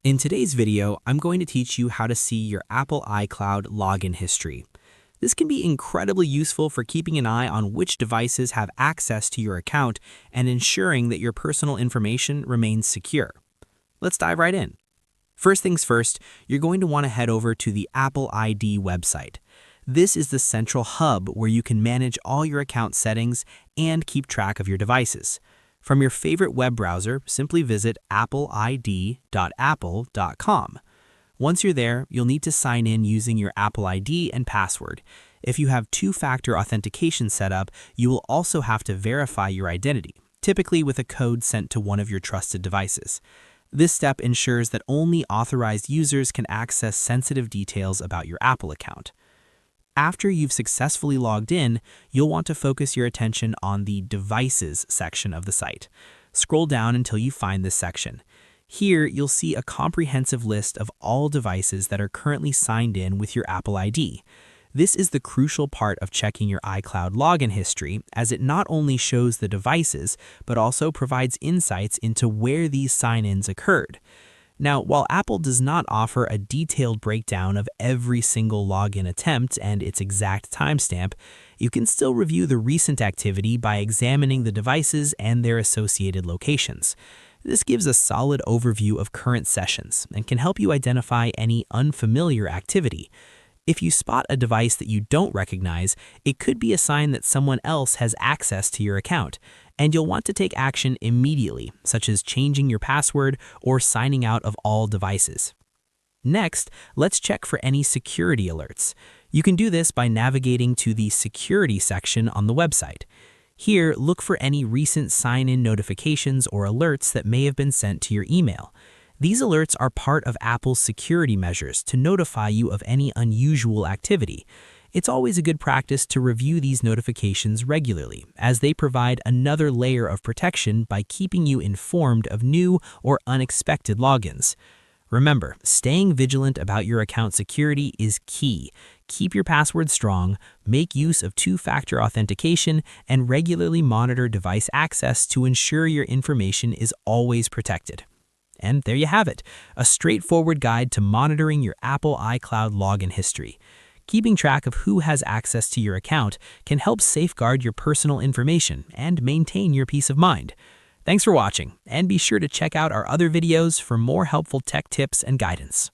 In today's video, I'm going to teach you how to see your Apple iCloud login history. This can be incredibly useful for keeping an eye on which devices have access to your account and ensuring that your personal information remains secure. Let's dive right in. First things first, you're going to want to head over to the Apple ID website. This is the central hub where you can manage all your account settings and keep track of your devices. From your favorite web browser, simply visit appleid.apple.com. Once you're there, you'll need to sign in using your Apple ID and password. If you have two-factor authentication set up, you will also have to verify your identity, typically with a code sent to one of your trusted devices. This step ensures that only authorized users can access sensitive details about your Apple account. After you've successfully logged in, you'll want to focus your attention on the Devices section of the site. Scroll down until you find this section. Here, you'll see a comprehensive list of all devices that are currently signed in with your Apple ID. This is the crucial part of checking your iCloud login history, as it not only shows the devices, but also provides insights into where these sign-ins occurred. Now, while Apple does not offer a detailed breakdown of every single login attempt and its exact timestamp, you can still review the recent activity by examining the devices and their associated locations. This gives a solid overview of current sessions and can help you identify any unfamiliar activity. If you spot a device that you don't recognize, it could be a sign that someone else has access to your account, and you'll want to take action immediately, such as changing your password or signing out of all devices. Next, let's check for any security alerts. You can do this by navigating to the Security section on the website. Here, look for any recent sign-in notifications or alerts that may have been sent to your email. These alerts are part of Apple's security measures to notify you of any unusual activity. It's always a good practice to review these notifications regularly, as they provide another layer of protection by keeping you informed of new or unexpected logins. Remember, staying vigilant about your account security is key. Keep your password strong, make use of two-factor authentication, and regularly monitor device access to ensure your information is always protected. And there you have it, a straightforward guide to monitoring your Apple iCloud login history. Keeping track of who has access to your account can help safeguard your personal information and maintain your peace of mind. Thanks for watching, and be sure to check out our other videos for more helpful tech tips and guidance.